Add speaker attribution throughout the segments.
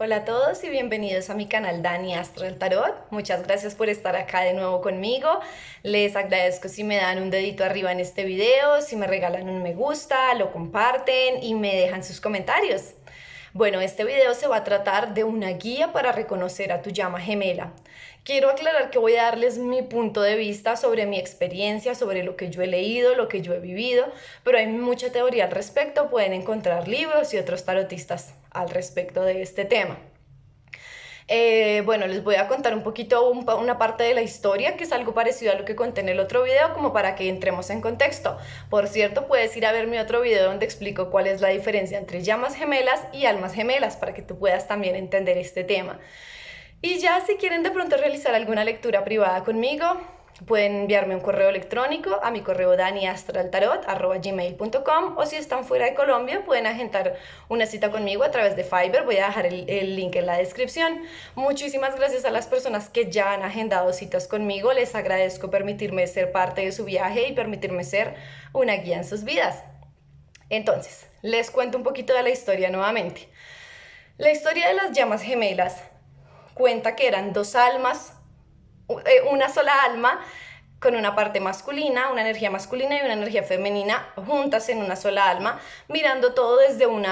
Speaker 1: Hola a todos y bienvenidos a mi canal Dani Astral Tarot. Muchas gracias por estar acá de nuevo conmigo. Les agradezco si me dan un dedito arriba en este video, si me regalan un me gusta, lo comparten y me dejan sus comentarios. Bueno, este video se va a tratar de una guía para reconocer a tu llama gemela. Quiero aclarar que voy a darles mi punto de vista sobre mi experiencia, sobre lo que yo he leído, lo que yo he vivido, pero hay mucha teoría al respecto, pueden encontrar libros y otros tarotistas al respecto de este tema. Bueno, les voy a contar un poquito una parte de la historia que es algo parecido a lo que conté en el otro video, como para que entremos en contexto. Por cierto, puedes ir a ver mi otro video donde explico cuál es la diferencia entre llamas gemelas y almas gemelas para que tú puedas también entender este tema. Y ya si quieren de pronto realizar alguna lectura privada conmigo, pueden enviarme un correo electrónico a mi correo daniastraltarot@gmail.com, o si están fuera de Colombia pueden agendar una cita conmigo a través de Fiverr. Voy a dejar el link en la descripción. Muchísimas gracias a las personas que ya han agendado citas conmigo. Les agradezco permitirme ser parte de su viaje y permitirme ser una guía en sus vidas. Entonces, les cuento un poquito de la historia nuevamente. La historia de las llamas gemelas cuenta que eran dos almas, una sola alma con una parte masculina, una energía masculina y una energía femenina juntas en una sola alma, mirando todo desde un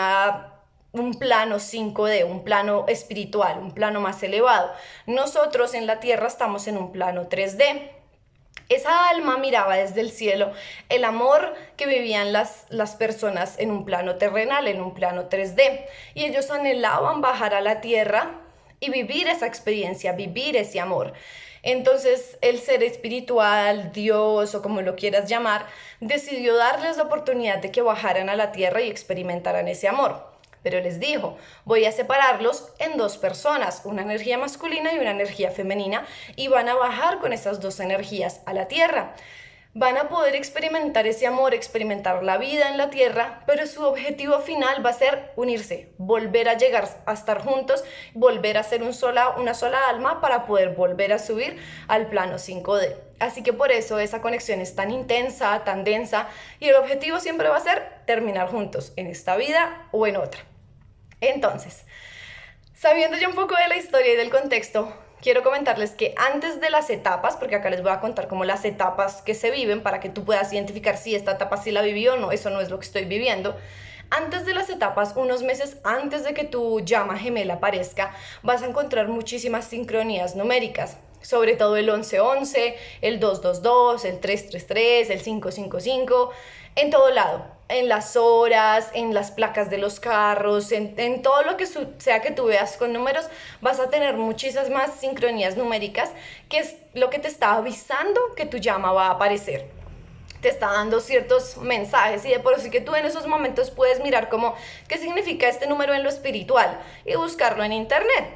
Speaker 1: plano 5D, un plano espiritual, un plano más elevado. Nosotros en la Tierra estamos en un plano 3D. Esa alma miraba desde el cielo el amor que vivían las personas en un plano terrenal, en un plano 3D, y ellos anhelaban bajar a la Tierra y vivir esa experiencia, vivir ese amor. Entonces el ser espiritual, Dios o como lo quieras llamar, decidió darles la oportunidad de que bajaran a la tierra y experimentaran ese amor. Pero les dijo, voy a separarlos en dos personas, una energía masculina y una energía femenina, y van a bajar con esas dos energías a la tierra. Van a poder experimentar ese amor, experimentar la vida en la tierra, pero su objetivo final va a ser unirse, volver a llegar a estar juntos, volver a ser una sola alma para poder volver a subir al plano 5D. Así que por eso esa conexión es tan intensa, tan densa, y el objetivo siempre va a ser terminar juntos en esta vida o en otra. Entonces, sabiendo ya un poco de la historia y del contexto, quiero comentarles que antes de las etapas, porque acá les voy a contar como las etapas que se viven para que tú puedas identificar si esta etapa sí la viví o no, eso no es lo que estoy viviendo. Antes de las etapas, unos meses antes de que tu llama gemela aparezca, vas a encontrar muchísimas sincronías numéricas, sobre todo el 1111, el 222, el 333, el 555, en todo lado, en las horas, en las placas de los carros, en todo lo que sea que tú veas con números, vas a tener muchísimas más sincronías numéricas, que es lo que te está avisando que tu llama va a aparecer. Te está dando ciertos mensajes, y de por sí que tú en esos momentos puedes mirar como qué significa este número en lo espiritual y buscarlo en internet.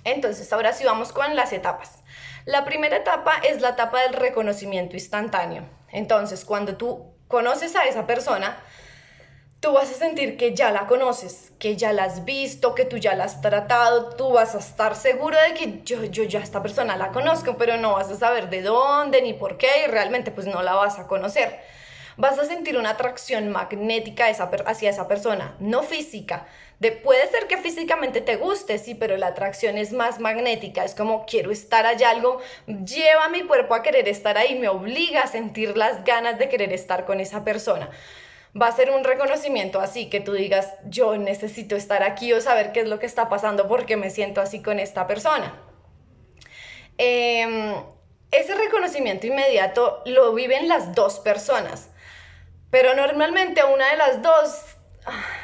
Speaker 1: Entonces, ahora sí vamos con las etapas. La primera etapa es la etapa del reconocimiento instantáneo. Entonces, cuando tú conoces a esa persona, tú vas a sentir que ya la conoces, que ya la has visto, que tú ya la has tratado, tú vas a estar seguro de que yo ya esta persona la conozco, pero no vas a saber de dónde ni por qué, y realmente pues no la vas a conocer. Vas a sentir una atracción magnética hacia esa persona, no física. Puede ser que físicamente te guste, sí, pero la atracción es más magnética. Es como quiero estar allá, algo lleva a mi cuerpo a querer estar ahí, me obliga a sentir las ganas de querer estar con esa persona. Va a ser un reconocimiento así, que tú digas, yo necesito estar aquí o saber qué es lo que está pasando porque me siento así con esta persona. Ese reconocimiento inmediato lo viven las dos personas, pero normalmente una de las dos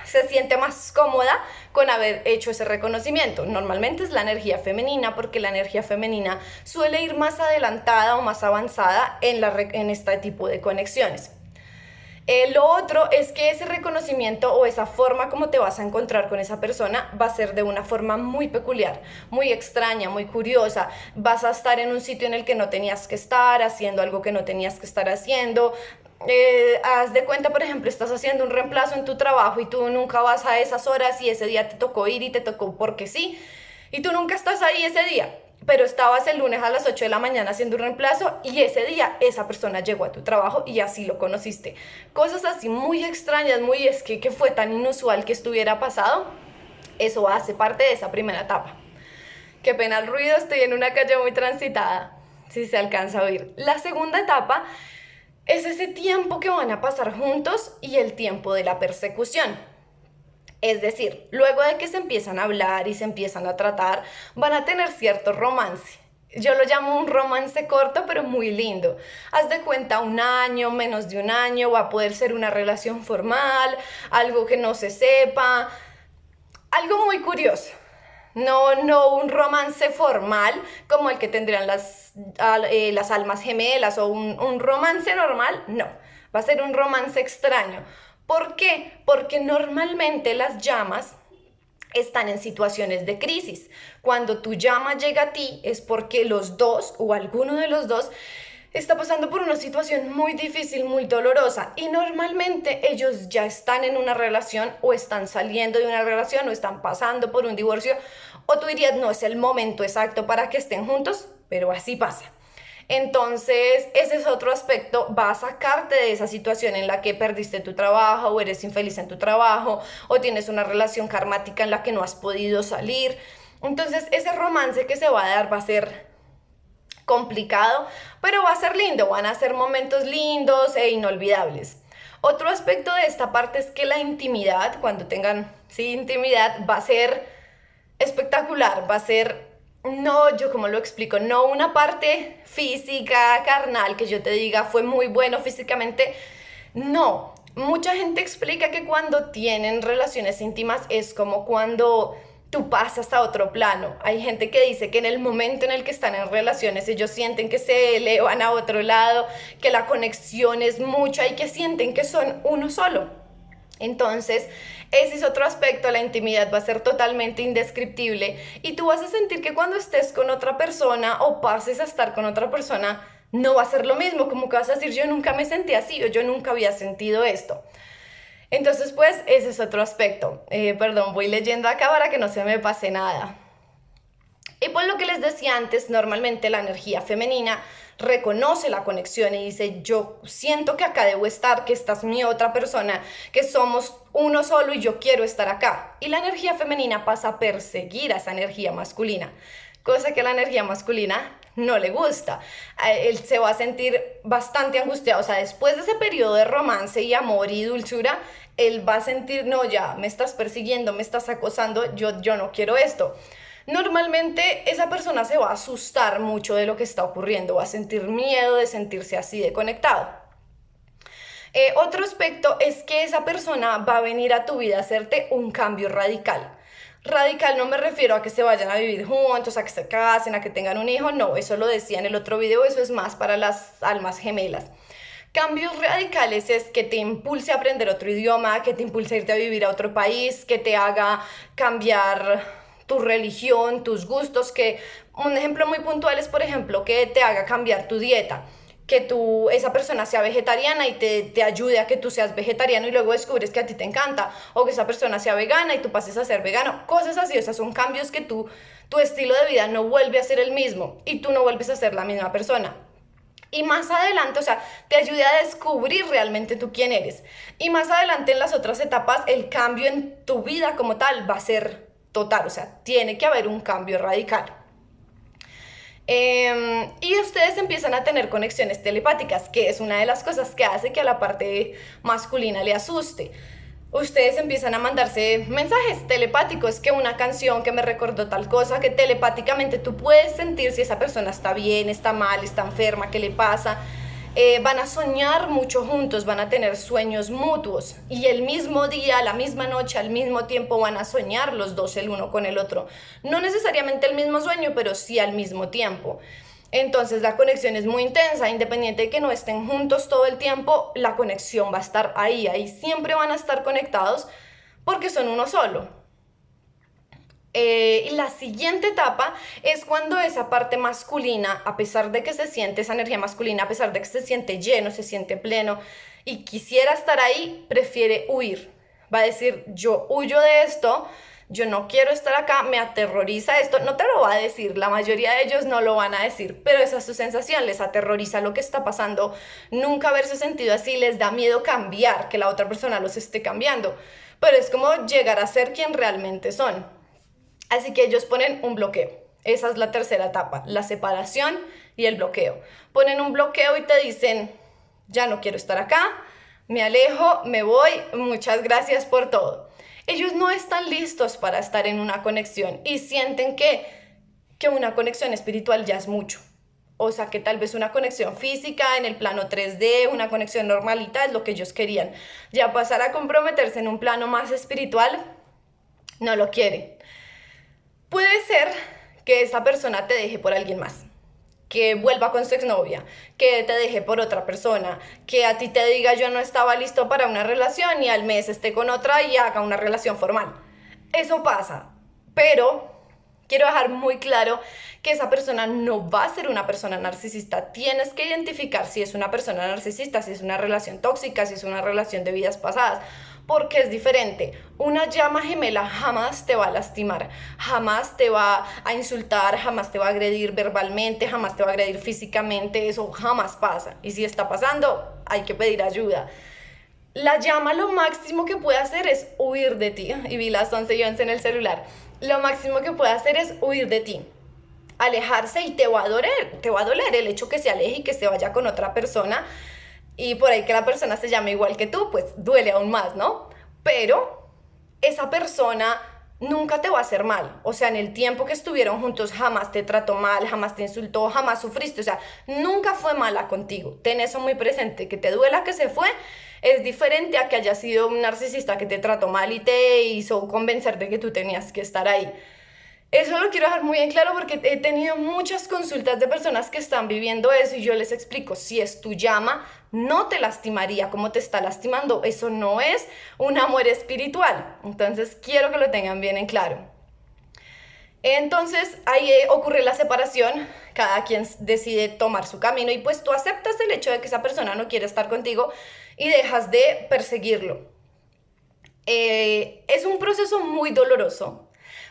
Speaker 1: se siente más cómoda con haber hecho ese reconocimiento. Normalmente es la energía femenina, porque la energía femenina suele ir más adelantada o más avanzada en este tipo de conexiones. Lo otro es que ese reconocimiento o esa forma como te vas a encontrar con esa persona va a ser de una forma muy peculiar, muy extraña, muy curiosa. Vas a estar en un sitio en el que no tenías que estar, haciendo algo que no tenías que estar haciendo. Haz de cuenta, por ejemplo, estás haciendo un reemplazo en tu trabajo y tú nunca vas a esas horas, y ese día te tocó ir y te tocó porque sí, y tú nunca estás ahí ese día, pero estabas el lunes a las 8 de la mañana haciendo un reemplazo, y ese día esa persona llegó a tu trabajo y así lo conociste. Cosas así muy extrañas, es que fue tan inusual que estuviera pasado. Eso hace parte de esa primera etapa. Qué pena el ruido, estoy en una calle muy transitada, si se alcanza a oír. La segunda etapa es ese tiempo que van a pasar juntos y el tiempo de la persecución. Es decir, luego de que se empiezan a hablar y se empiezan a tratar, van a tener cierto romance. Yo lo llamo un romance corto, pero muy lindo. Haz de cuenta, un año, menos de un año, va a poder ser una relación formal, algo que no se sepa, algo muy curioso. No un romance formal como el que tendrían las almas gemelas o un romance normal, no. Va a ser un romance extraño. ¿Por qué? Porque normalmente las llamas están en situaciones de crisis. Cuando tu llama llega a ti es porque los dos o alguno de los dos está pasando por una situación muy difícil, muy dolorosa y normalmente ellos ya están en una relación o están saliendo de una relación o están pasando por un divorcio o tú dirías no es el momento exacto para que estén juntos, pero así pasa. Entonces, ese es otro aspecto, va a sacarte de esa situación en la que perdiste tu trabajo o eres infeliz en tu trabajo o tienes una relación karmática en la que no has podido salir. Entonces, ese romance que se va a dar va a ser complicado, pero va a ser lindo, van a ser momentos lindos e inolvidables. Otro aspecto de esta parte es que la intimidad, cuando tengan sí, intimidad, va a ser espectacular, va a ser, no, yo como lo explico, no una parte física, carnal, que yo te diga fue muy bueno físicamente, no. Mucha gente explica que cuando tienen relaciones íntimas es como cuando tú pasas a otro plano. Hay gente que dice que en el momento en el que están en relaciones ellos sienten que se elevan a otro lado, que la conexión es mucha y que sienten que son uno solo. Entonces, ese es otro aspecto, la intimidad va a ser totalmente indescriptible y tú vas a sentir que cuando estés con otra persona o pases a estar con otra persona, no va a ser lo mismo, como que vas a decir, yo nunca me sentí así o yo nunca había sentido esto. Entonces, pues, ese es otro aspecto. Perdón, voy leyendo acá para que no se me pase nada. Y por lo que les decía antes, normalmente la energía femenina reconoce la conexión y dice, yo siento que acá debo estar, que esta es mi otra persona, que somos uno solo y yo quiero estar acá. Y la energía femenina pasa a perseguir a esa energía masculina, cosa que a la energía masculina no le gusta. Él se va a sentir bastante angustiado, o sea, después de ese periodo de romance y amor y dulzura, él va a sentir, no, ya me estás persiguiendo, me estás acosando, yo no quiero esto. Normalmente esa persona se va a asustar mucho de lo que está ocurriendo, va a sentir miedo de sentirse así de conectado. Otro aspecto es que esa persona va a venir a tu vida a hacerte un cambio radical. Radical no me refiero a que se vayan a vivir juntos, a que se casen, a que tengan un hijo, no, eso lo decía en el otro video, eso es más para las almas gemelas. Cambios radicales es que te impulse a aprender otro idioma, que te impulse a irte a vivir a otro país, que te haga cambiar tu religión, tus gustos, que un ejemplo muy puntual es, por ejemplo, que te haga cambiar tu dieta, que esa persona sea vegetariana y te ayude a que tú seas vegetariano y luego descubres que a ti te encanta, o que esa persona sea vegana y tú pases a ser vegano, cosas así, o sea, son cambios que tu estilo de vida no vuelve a ser el mismo y tú no vuelves a ser la misma persona. Y más adelante, o sea, te ayude a descubrir realmente tú quién eres. Y más adelante en las otras etapas, el cambio en tu vida como tal va a ser total, o sea, tiene que haber un cambio radical. Y ustedes empiezan a tener conexiones telepáticas, que es una de las cosas que hace que a la parte masculina le asuste. Ustedes empiezan a mandarse mensajes telepáticos, que una canción que me recordó tal cosa, que telepáticamente tú puedes sentir si esa persona está bien, está mal, está enferma, qué le pasa. Van a soñar mucho juntos, van a tener sueños mutuos y el mismo día, la misma noche, al mismo tiempo van a soñar los dos el uno con el otro. No necesariamente el mismo sueño, pero sí al mismo tiempo. Entonces la conexión es muy intensa, independiente de que no estén juntos todo el tiempo, la conexión va a estar ahí siempre van a estar conectados porque son uno solo. Y la siguiente etapa es cuando esa parte masculina, a pesar de que se siente esa energía masculina, a pesar de que se siente lleno, se siente pleno y quisiera estar ahí, prefiere huir. Va a decir, yo huyo de esto, yo no quiero estar acá, me aterroriza esto. No te lo va a decir, la mayoría de ellos no lo van a decir, pero esa es su sensación, les aterroriza lo que está pasando, nunca haberse sentido así, les da miedo cambiar, que la otra persona los esté cambiando. pero es como llegar a ser quien realmente son. Así que ellos ponen un bloqueo. Esa es la tercera etapa, la separación y el bloqueo. Ponen un bloqueo y te dicen, ya no quiero estar acá, me alejo, me voy, muchas gracias por todo. Ellos no están listos para estar en una conexión y sienten que una conexión espiritual ya es mucho. O sea, que tal vez una conexión física en el plano 3D, una conexión normalita es lo que ellos querían. Ya pasar a comprometerse en un plano más espiritual, no lo quieren. Puede ser que esa persona te deje por alguien más, que vuelva con su exnovia, que te deje por otra persona, que a ti te diga yo no estaba listo para una relación y al mes esté con otra y haga una relación formal. Eso pasa, pero quiero dejar muy claro que esa persona no va a ser una persona narcisista. Tienes que identificar si es una persona narcisista, si es una relación tóxica, si es una relación de vidas pasadas, porque es diferente. Una llama gemela jamás te va a lastimar, jamás te va a insultar, jamás te va a agredir verbalmente, jamás te va a agredir físicamente, eso jamás pasa. Y si está pasando, hay que pedir ayuda. La llama lo máximo que puede hacer es huir de ti. Y vi las 11 y 11 en el celular. Lo máximo que puede hacer es huir de ti, alejarse, y te va a doler el hecho que se aleje y que se vaya con otra persona, y por ahí que la persona se llame igual que tú, pues duele aún más, ¿no? Pero esa persona nunca te va a hacer mal. O sea, en el tiempo que estuvieron juntos jamás te trató mal, jamás te insultó, jamás sufriste. O sea, nunca fue mala contigo. Ten eso muy presente, que te duela que se fue es diferente a que haya sido un narcisista que te trató mal y te hizo convencer de que tú tenías que estar ahí. Eso lo quiero dejar muy en claro porque he tenido muchas consultas de personas que están viviendo eso y yo les explico, si es tu llama, no te lastimaría como te está lastimando. Eso no es un amor espiritual. Entonces quiero que lo tengan bien en claro. Entonces ahí ocurre la separación, cada quien decide tomar su camino y pues tú aceptas el hecho de que esa persona no quiere estar contigo y dejas de perseguirlo. Es un proceso muy doloroso.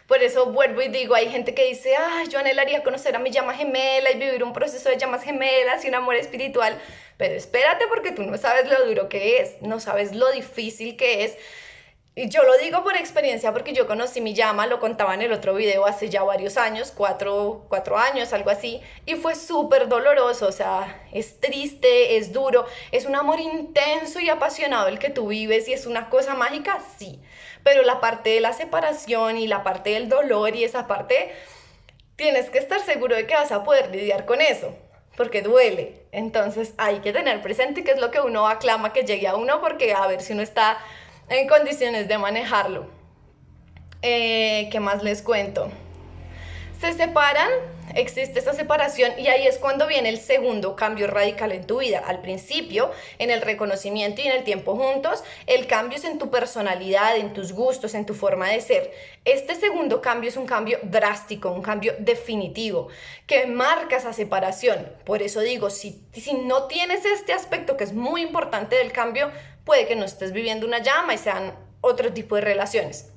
Speaker 1: Por eso vuelvo y digo, hay gente que dice, ay, yo anhelaría conocer a mi llama gemela y vivir un proceso de llamas gemelas y un amor espiritual. Pero espérate, porque tú no sabes lo duro que es, no sabes lo difícil que es. Y yo lo digo por experiencia porque yo conocí mi llama, lo contaba en el otro video hace ya varios años, cuatro años, algo así, y fue súper doloroso. O sea, es triste, es duro, es un amor intenso y apasionado el que tú vives y es una cosa mágica, sí, pero la parte de la separación y la parte del dolor y esa parte, tienes que estar seguro de que vas a poder lidiar con eso, porque duele. Entonces hay que tener presente qué es lo que uno aclama que llegue a uno, porque a ver si uno está en condiciones de manejarlo. ¿Qué más les cuento? Se separan, existe esa separación y ahí es cuando viene el segundo cambio radical en tu vida. Al principio, en el reconocimiento y en el tiempo juntos, el cambio es en tu personalidad, en tus gustos, en tu forma de ser. Este segundo cambio es un cambio drástico, un cambio definitivo, que marca esa separación. Por eso digo, si no tienes este aspecto que es muy importante del cambio, puede que no estés viviendo una llama y sean otro tipo de relaciones.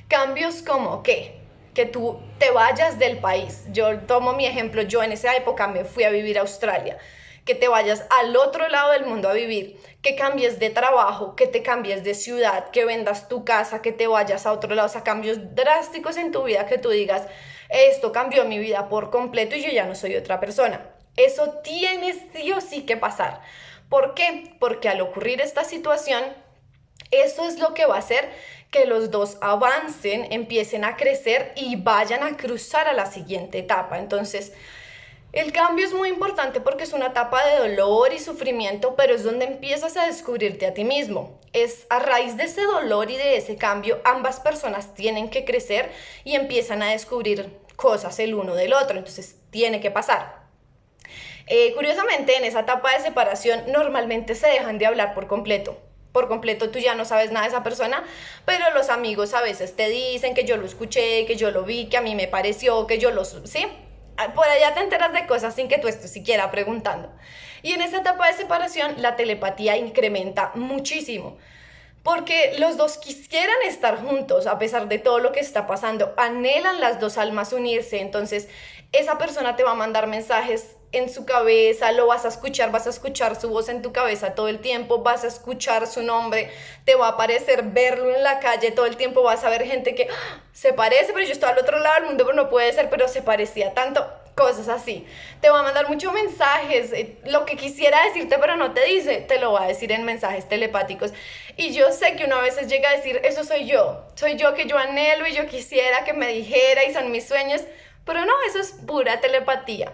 Speaker 1: Cambios como, ¿qué? Que tú te vayas del país. Yo tomo mi ejemplo, yo en esa época me fui a vivir a Australia. Que te vayas al otro lado del mundo a vivir, que cambies de trabajo, que te cambies de ciudad, que vendas tu casa, que te vayas a otro lado. O sea, cambios drásticos en tu vida que tú digas, esto cambió mi vida por completo y yo ya no soy otra persona. Eso tiene sí o sí que pasar. ¿Por qué? Porque al ocurrir esta situación, eso es lo que va a hacer que los dos avancen, empiecen a crecer y vayan a cruzar a la siguiente etapa. Entonces, el cambio es muy importante porque es una etapa de dolor y sufrimiento, pero es donde empiezas a descubrirte a ti mismo. Es a raíz de ese dolor y de ese cambio, ambas personas tienen que crecer y empiezan a descubrir cosas el uno del otro. Entonces, tiene que pasar. Curiosamente, en esa etapa de separación, normalmente se dejan de hablar por completo. Por completo tú ya no sabes nada de esa persona, pero los amigos a veces te dicen que yo lo escuché, que yo lo vi, que a mí me pareció, que yo lo... ¿sí? Por allá te enteras de cosas sin que tú estés siquiera preguntando. Y en esa etapa de separación la telepatía incrementa muchísimo. Porque los dos quisieran estar juntos a pesar de todo lo que está pasando. Anhelan las dos almas unirse. Entonces, esa persona te va a mandar mensajes en su cabeza, lo vas a escuchar su voz en tu cabeza todo el tiempo, vas a escuchar su nombre, te va a parecer verlo en la calle todo el tiempo, vas a ver gente que se parece, pero yo estoy al otro lado del mundo, pero no puede ser, pero se parecía tanto. Cosas así. Te va a mandar muchos mensajes, lo que quisiera decirte pero no te dice, te lo va a decir en mensajes telepáticos. Y yo sé que uno a veces llega a decir, eso soy yo que yo anhelo y yo quisiera que me dijera y son mis sueños, pero no, eso es pura telepatía.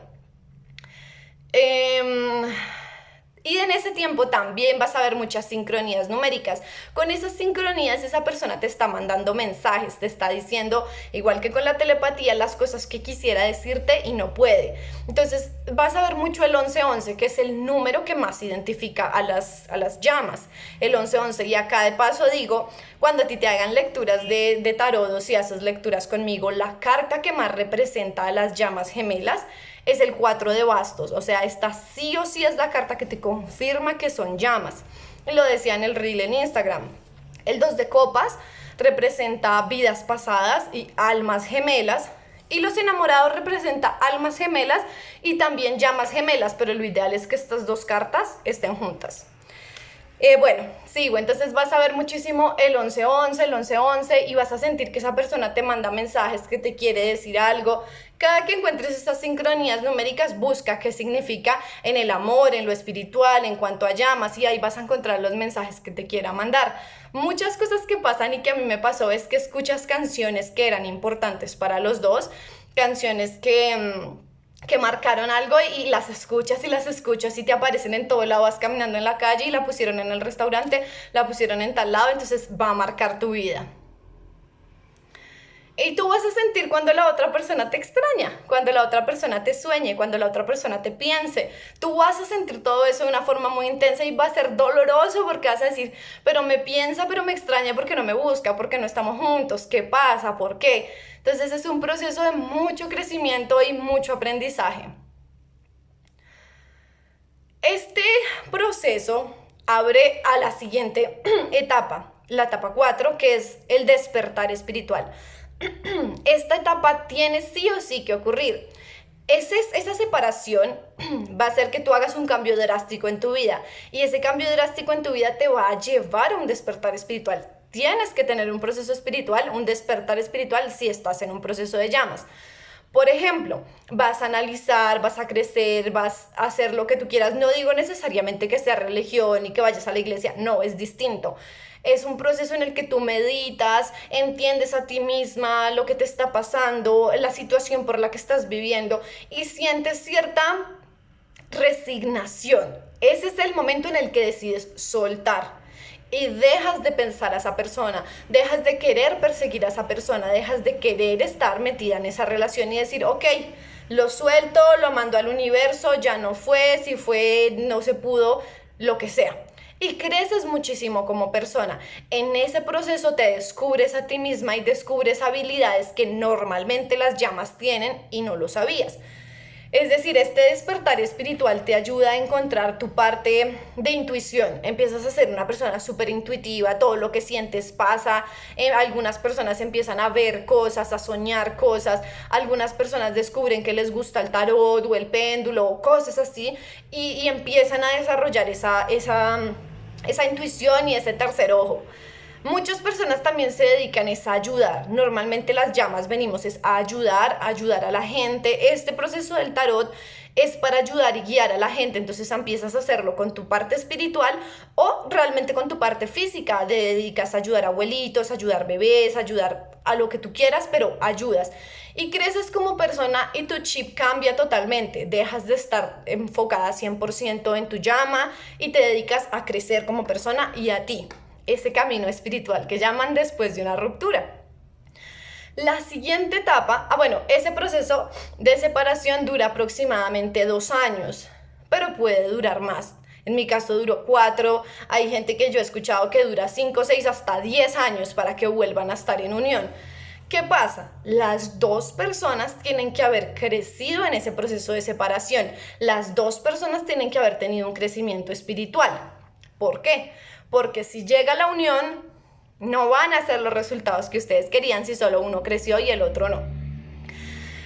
Speaker 1: Y en ese tiempo también vas a ver muchas sincronías numéricas. Con esas sincronías esa persona te está mandando mensajes, te está diciendo, igual que con la telepatía, las cosas que quisiera decirte y no puede. Entonces vas a ver mucho el 1111, que es el número que más identifica a las llamas. El 1111, y acá de paso digo, cuando a ti te hagan lecturas de tarot o si haces lecturas conmigo, la carta que más representa a las llamas gemelas es el 4 de bastos, o sea, esta sí o sí es la carta que te confirma que son llamas. Y lo decía en el reel en Instagram. El 2 de copas representa vidas pasadas y almas gemelas. Y los enamorados representa almas gemelas y también llamas gemelas, pero lo ideal es que estas dos cartas estén juntas. Bueno, sigo, entonces vas a ver muchísimo el 1111, el 1111 y vas a sentir que esa persona te manda mensajes, que te quiere decir algo. Cada que encuentres estas sincronías numéricas, busca qué significa en el amor, en lo espiritual, en cuanto a llamas, y ahí vas a encontrar los mensajes que te quiera mandar. Muchas cosas que pasan y que a mí me pasó es que escuchas canciones que eran importantes para los dos, canciones que marcaron algo y las escuchas y te aparecen en todo lado, vas caminando en la calle y la pusieron en el restaurante, la pusieron en tal lado, entonces va a marcar tu vida. Y tú vas a sentir cuando la otra persona te extraña, cuando la otra persona te sueñe, cuando la otra persona te piense. Tú vas a sentir todo eso de una forma muy intensa y va a ser doloroso porque vas a decir, pero me piensa, pero me extraña porque no me busca, porque no estamos juntos, ¿qué pasa? ¿Por qué? Entonces es un proceso de mucho crecimiento y mucho aprendizaje. Este proceso abre a la siguiente etapa, la etapa 4, que es el despertar espiritual. Esta etapa tiene sí o sí que ocurrir. Esa separación va a hacer que tú hagas un cambio drástico en tu vida y ese cambio drástico en tu vida te va a llevar a un despertar espiritual. Tienes que tener un proceso espiritual, un despertar espiritual si estás en un proceso de llamas. Por ejemplo, vas a analizar, vas a crecer, vas a hacer lo que tú quieras. No digo necesariamente que sea religión y que vayas a la iglesia, no, es distinto. Es un proceso en el que tú meditas, entiendes a ti misma lo que te está pasando, la situación por la que estás viviendo y sientes cierta resignación. Ese es el momento en el que decides soltar. Y dejas de pensar a esa persona, dejas de querer perseguir a esa persona, dejas de querer estar metida en esa relación y decir, ok, lo suelto, lo mando al universo, ya no fue, si fue, no se pudo, lo que sea. Y creces muchísimo como persona. En ese proceso te descubres a ti misma y descubres habilidades que normalmente las llamas tienen y no lo sabías. Es decir, este despertar espiritual te ayuda a encontrar tu parte de intuición. Empiezas a ser una persona súper intuitiva, todo lo que sientes pasa. Algunas personas empiezan a ver cosas, a soñar cosas. Algunas personas descubren que les gusta el tarot o el péndulo o cosas así y empiezan a desarrollar esa intuición y ese tercer ojo. Muchas personas también se dedican a ayudar. Normalmente las llamas venimos a ayudar a la gente. Este proceso del tarot es para ayudar y guiar a la gente. Entonces empiezas a hacerlo con tu parte espiritual o realmente con tu parte física. Te dedicas a ayudar a abuelitos, a ayudar bebés, a ayudar a lo que tú quieras, pero ayudas. Y creces como persona y tu chip cambia totalmente. Dejas de estar enfocada 100% en tu llama y te dedicas a crecer como persona y a ti. Ese camino espiritual que llaman después de una ruptura. La siguiente etapa, ese proceso de separación dura aproximadamente 2 años, pero puede durar más. En mi caso duró 4, hay gente que yo he escuchado que dura 5, 6, hasta 10 años para que vuelvan a estar en unión. ¿Qué pasa? Las dos personas tienen que haber crecido en ese proceso de separación. Las dos personas tienen que haber tenido un crecimiento espiritual. ¿Por qué? porque si llega la unión, no van a ser los resultados que ustedes querían si solo uno creció y el otro no.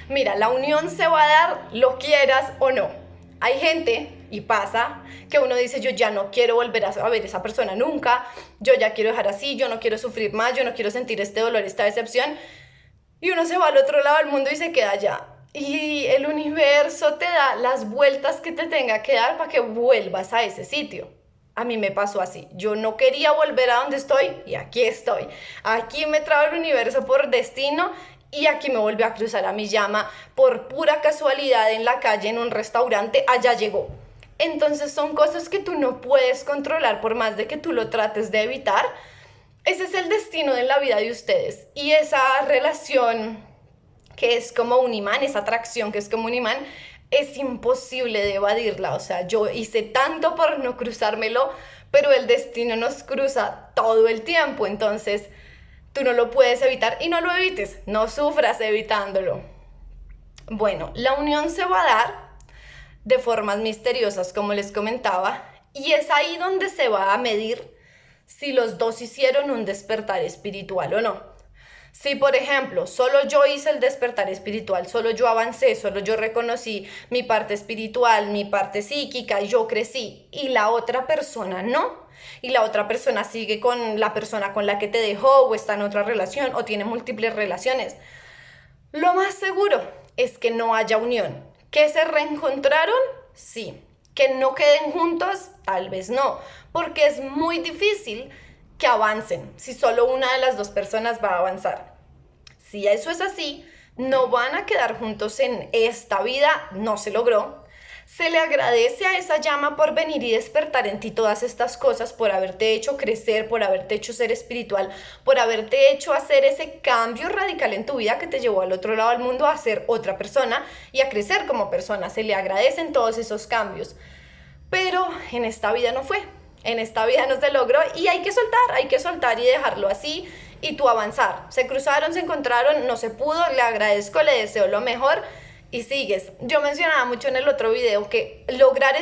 Speaker 1: Mira, la unión se va a dar, lo quieras o no. Hay gente, y pasa, que uno dice, yo ya no quiero volver a ver a esa persona nunca, yo ya quiero dejar así, yo no quiero sufrir más, yo no quiero sentir este dolor, esta decepción, y uno se va al otro lado del mundo y se queda allá. Y el universo te da las vueltas que te tenga que dar para que vuelvas a ese sitio. A mí me pasó así. Yo no quería volver a donde estoy y aquí estoy. Aquí me trajo el universo por destino y aquí me volvió a cruzar a mi llama por pura casualidad en la calle, en un restaurante. Allá llegó. Entonces son cosas que tú no puedes controlar por más de que tú lo trates de evitar. Ese es el destino de la vida de ustedes. Y esa relación que es como un imán, esa atracción que es como un imán, es imposible de evadirla. O sea, yo hice tanto por no cruzármelo, pero el destino nos cruza todo el tiempo. Entonces, tú no lo puedes evitar y no lo evites, no sufras evitándolo. Bueno, la unión se va a dar de formas misteriosas, como les comentaba, y es ahí donde se va a medir si los dos hicieron un despertar espiritual o no. Si, por ejemplo, solo yo hice el despertar espiritual, solo yo avancé, solo yo reconocí mi parte espiritual, mi parte psíquica, yo crecí, y la otra persona no, y la otra persona sigue con la persona con la que te dejó, o está en otra relación, o tiene múltiples relaciones, lo más seguro es que no haya unión. ¿Que se reencontraron? Sí. ¿Que no queden juntos? Tal vez no, porque es muy difícil que avancen si solo una de las dos personas va a avanzar. Si eso es así, no van a quedar juntos en esta vida, no se logró. Se le agradece a esa llama por venir y despertar en ti todas estas cosas, por haberte hecho crecer, por haberte hecho ser espiritual, por haberte hecho hacer ese cambio radical en tu vida que te llevó al otro lado del mundo a ser otra persona y a crecer como persona. Se le agradecen todos esos cambios. Pero en esta vida no fue. En esta vida no se logró y hay que soltar y dejarlo así y tú avanzar. Se cruzaron, se encontraron, no se pudo, le agradezco, le deseo lo mejor y sigues. Yo mencionaba mucho en el otro video que lograr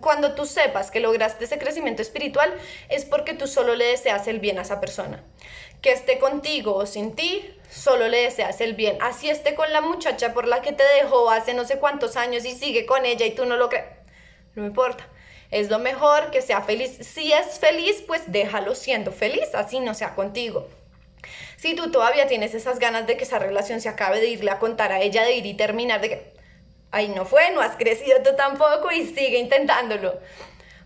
Speaker 1: cuando tú sepas que lograste ese crecimiento espiritual es porque tú solo le deseas el bien a esa persona. Que esté contigo o sin ti, solo le deseas el bien. Así esté con la muchacha por la que te dejó hace no sé cuántos años y sigue con ella y tú no lo crees. No importa. Es lo mejor que sea feliz. Si es feliz, pues déjalo siendo feliz, así no sea contigo. Si tú todavía tienes esas ganas de que esa relación se acabe, de irle a contar a ella, de ir y terminar, de que ahí no fue, no has crecido tú tampoco y sigue intentándolo.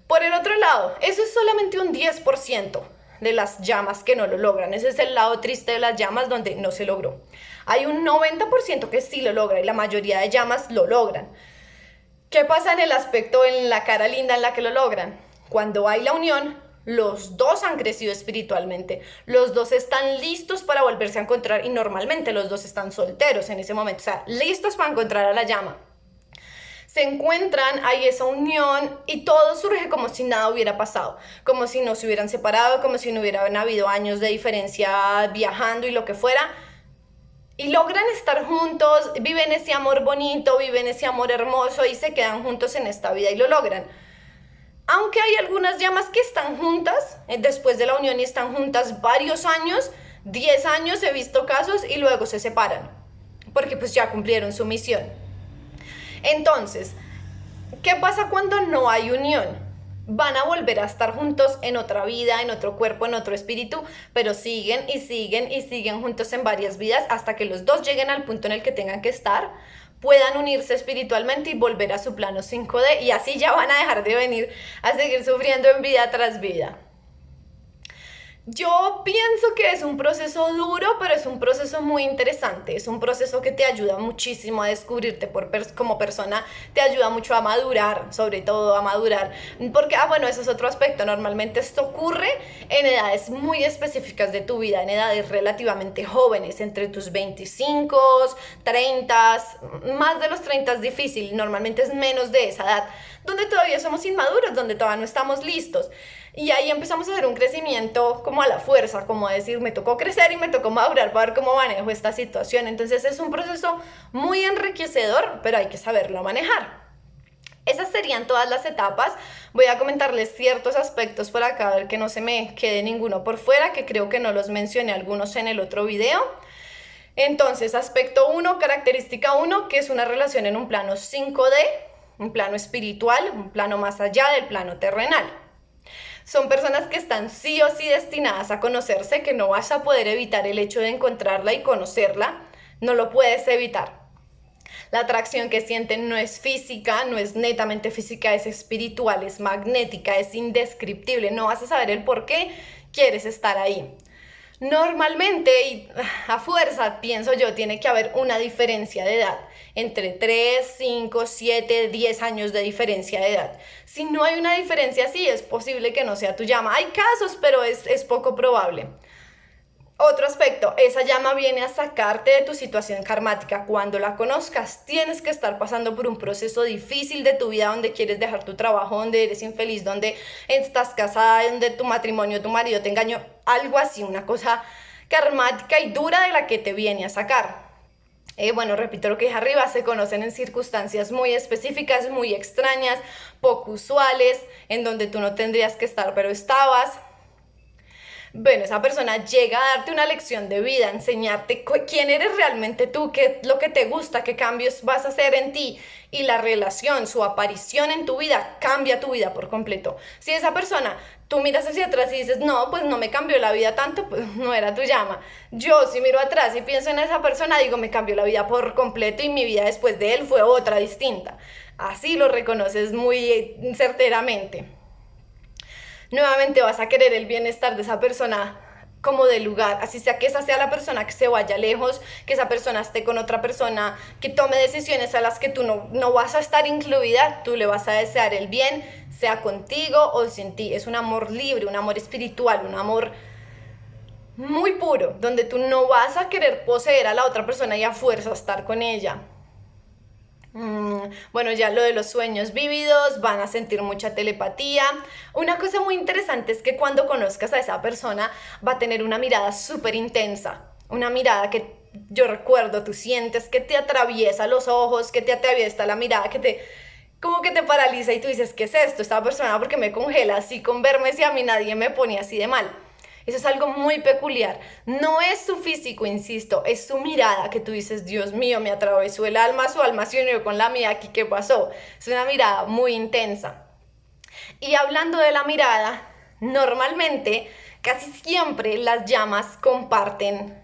Speaker 1: Por el otro lado, eso es solamente un 10% de las llamas que no lo logran. Ese es el lado triste de las llamas donde no se logró. Hay un 90% que sí lo logra y la mayoría de llamas lo logran. ¿Qué pasa en el aspecto, en la cara linda en la que lo logran? Cuando hay la unión, los dos han crecido espiritualmente, los dos están listos para volverse a encontrar y normalmente los dos están solteros en ese momento, o sea, listos para encontrar a la llama. Se encuentran, hay esa unión y todo surge como si nada hubiera pasado, como si no se hubieran separado, como si no hubieran habido años de diferencia viajando y lo que fuera. Y logran estar juntos, viven ese amor bonito, viven ese amor hermoso y se quedan juntos en esta vida y lo logran. Aunque hay algunas llamas que están juntas, después de la unión y están juntas varios años, 10 años he visto casos y luego se separan, porque pues ya cumplieron su misión. Entonces, ¿qué pasa cuando no hay unión? Van a volver a estar juntos en otra vida, en otro cuerpo, en otro espíritu, pero siguen y siguen y siguen juntos en varias vidas hasta que los dos lleguen al punto en el que tengan que estar, puedan unirse espiritualmente y volver a su plano 5D y así ya van a dejar de venir a seguir sufriendo en vida tras vida. Yo pienso que es un proceso duro, pero es un proceso muy interesante. Es un proceso que te ayuda muchísimo a descubrirte como persona, te ayuda mucho a madurar, sobre todo a madurar. Porque, bueno, ese es otro aspecto. Normalmente esto ocurre en edades muy específicas de tu vida, en edades relativamente jóvenes, entre tus 25, 30, más de los 30 es difícil, normalmente es menos de esa edad, donde todavía somos inmaduros, donde todavía no estamos listos. Y ahí empezamos a hacer un crecimiento como a la fuerza, como decir, me tocó crecer y me tocó madurar para ver cómo manejo esta situación. Entonces es un proceso muy enriquecedor, pero hay que saberlo manejar. Esas serían todas las etapas. Voy a comentarles ciertos aspectos por acá, a ver que no se me quede ninguno por fuera, que creo que no los mencioné algunos en el otro video. Entonces, aspecto 1, característica 1, que es una relación en un plano 5D, un plano espiritual, un plano más allá del plano terrenal. Son personas que están sí o sí destinadas a conocerse, que no vas a poder evitar el hecho de encontrarla y conocerla, no lo puedes evitar. La atracción que sienten no es física, no es netamente física, es espiritual, es magnética, es indescriptible, no vas a saber el por qué quieres estar ahí. Normalmente, y a fuerza, pienso yo, tiene que haber una diferencia de edad, entre 3, 5, 7, 10 años de diferencia de edad. Si no hay una diferencia así, es posible que no sea tu llama. Hay casos, pero es poco probable. Otro aspecto, esa llama viene a sacarte de tu situación karmática. Cuando la conozcas, tienes que estar pasando por un proceso difícil de tu vida, donde quieres dejar tu trabajo, donde eres infeliz, donde estás casada, donde tu matrimonio, tu marido te engañó, algo así, una cosa karmática y dura de la que te viene a sacar. Bueno, repito lo que dije arriba, se conocen en circunstancias muy específicas, muy extrañas, poco usuales, en donde tú no tendrías que estar, pero estabas. Bueno, esa persona llega a darte una lección de vida, a enseñarte quién eres realmente tú, qué es lo que te gusta, qué cambios vas a hacer en ti, y la relación, su aparición en tu vida cambia tu vida por completo. Si esa persona, tú miras hacia atrás y dices, no, pues no me cambió la vida tanto, pues no era tu llama. Yo si miro atrás y pienso en esa persona, digo, me cambió la vida por completo y mi vida después de él fue otra distinta. Así lo reconoces muy certeramente. Nuevamente vas a querer el bienestar de esa persona como de lugar, así sea que esa sea la persona que se vaya lejos, que esa persona esté con otra persona, que tome decisiones a las que tú no vas a estar incluida, tú le vas a desear el bien, sea contigo o sin ti. Es un amor libre, un amor espiritual, un amor muy puro, donde tú no vas a querer poseer a la otra persona y a fuerza estar con ella. Bueno, ya lo de los sueños vívidos, van a sentir mucha telepatía. Una cosa muy interesante es que cuando conozcas a esa persona va a tener una mirada súper intensa, una mirada que yo recuerdo, tú sientes que te atraviesa los ojos, que te atraviesa la mirada, como que te paraliza y tú dices, ¿qué es esto? Esta persona, porque me congela así con verme, si a mí nadie me pone así de mal. Eso es algo muy peculiar. No es su físico, insisto, es su mirada, que tú dices, Dios mío, me atravesó el alma, su alma se unió con la mía, ¿aquí qué pasó? Es una mirada muy intensa. Y hablando de la mirada, normalmente, casi siempre las llamas comparten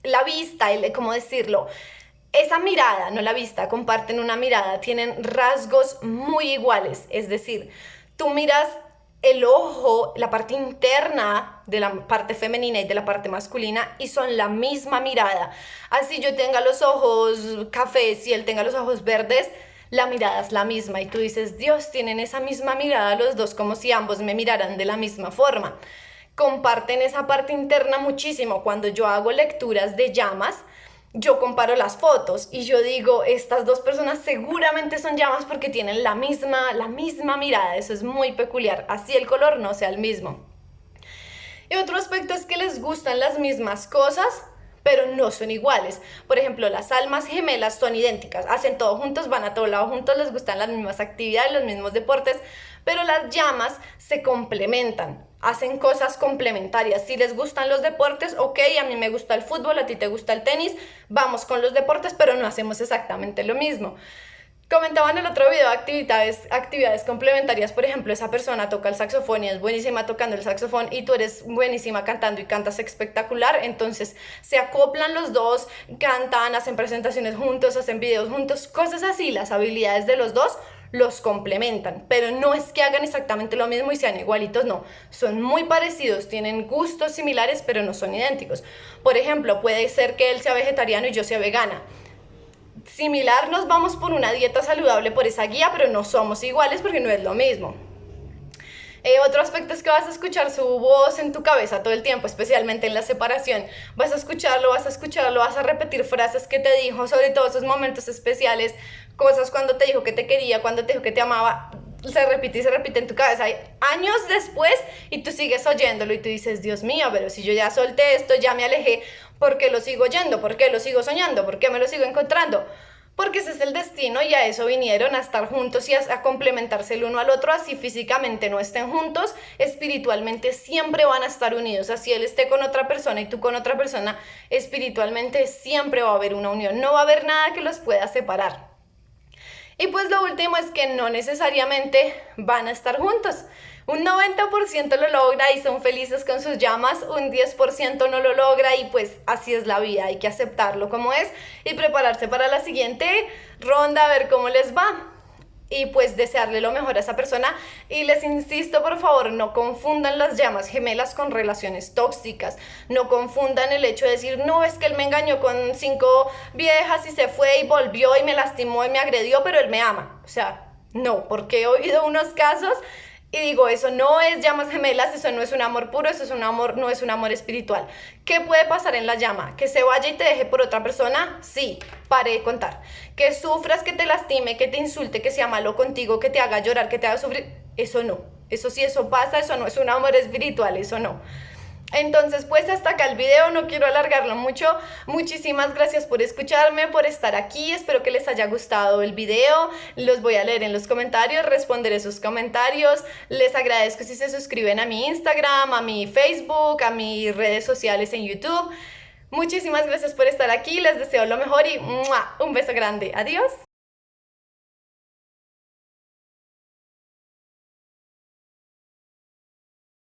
Speaker 1: la vista, ¿cómo decirlo? Esa mirada, no la vista, comparten una mirada, tienen rasgos muy iguales, es decir, tú miras el ojo, la parte interna de la parte femenina y de la parte masculina, y son la misma mirada. Así yo tenga los ojos cafés y él tenga los ojos verdes, la mirada es la misma y tú dices, Dios, tienen esa misma mirada los dos, como si ambos me miraran de la misma forma. Comparten esa parte interna muchísimo. Cuando yo hago lecturas de llamas, yo comparo las fotos y yo digo, estas dos personas seguramente son llamas porque tienen la misma mirada. Eso es muy peculiar, así el color no sea el mismo. Y otro aspecto es que les gustan las mismas cosas, pero no son iguales. Por ejemplo, las almas gemelas son idénticas, hacen todo juntos, van a todo lado juntos, les gustan las mismas actividades, los mismos deportes, pero las llamas se complementan, hacen cosas complementarias. Si les gustan los deportes, ok, a mí me gusta el fútbol, a ti te gusta el tenis, vamos con los deportes, pero no hacemos exactamente lo mismo. Comentaba en el otro video actividades complementarias. Por ejemplo, esa persona toca el saxofón y es buenísima tocando el saxofón y tú eres buenísima cantando y cantas espectacular, entonces se acoplan los dos, cantan, hacen presentaciones juntos, hacen videos juntos, cosas así. Las habilidades de los dos los complementan, pero no es que hagan exactamente lo mismo y sean igualitos, no, son muy parecidos, tienen gustos similares, pero no son idénticos. Por ejemplo, puede ser que él sea vegetariano y yo sea vegana. Similar, nos vamos por una dieta saludable por esa guía, pero no somos iguales porque no es lo mismo. Otro aspecto es que vas a escuchar su voz en tu cabeza todo el tiempo, especialmente en la separación. Vas a escucharlo, vas a repetir frases que te dijo, sobre todo esos momentos especiales, cosas cuando te dijo que te quería, cuando te dijo que te amaba, se repite y se repite en tu cabeza. Hay años después y tú sigues oyéndolo y tú dices, Dios mío, pero si yo ya solté esto, ya me alejé, ¿por qué lo sigo oyendo? ¿Por qué lo sigo soñando? ¿Por qué me lo sigo encontrando? porque ese es el destino y a eso vinieron, a estar juntos y a complementarse el uno al otro, así físicamente no estén juntos, espiritualmente siempre van a estar unidos, así él esté con otra persona y tú con otra persona, espiritualmente siempre va a haber una unión, no va a haber nada que los pueda separar. Y pues lo último es que no necesariamente van a estar juntos. Un 90% lo logra y son felices con sus llamas, un 10% no lo logra y pues así es la vida, hay que aceptarlo como es y prepararse para la siguiente ronda a ver cómo les va. Y pues desearle lo mejor a esa persona y les insisto, por favor, no confundan las llamas gemelas con relaciones tóxicas, no confundan el hecho de decir, no, es que él me engañó con 5 viejas y se fue y volvió y me lastimó y me agredió, pero él me ama. O sea, no, porque he oído unos casos y digo, eso no es llamas gemelas, eso no es un amor puro, eso es un amor, no es un amor espiritual. ¿Qué puede pasar en la llama? ¿Que se vaya y te deje por otra persona? Sí, pare de contar. ¿Que sufras, que te lastime, que te insulte, que sea malo contigo, que te haga llorar, que te haga sufrir? Eso no. Eso sí, eso pasa, eso no es un amor espiritual, eso no. Entonces, pues hasta acá el video, no quiero alargarlo mucho. Muchísimas gracias por escucharme, por estar aquí. Espero que les haya gustado el video. Los voy a leer en los comentarios, responderé sus comentarios. Les agradezco si se suscriben a mi Instagram, a mi Facebook, a mis redes sociales en YouTube. Muchísimas gracias por estar aquí. Les deseo lo mejor y ¡mua! Un beso grande. Adiós.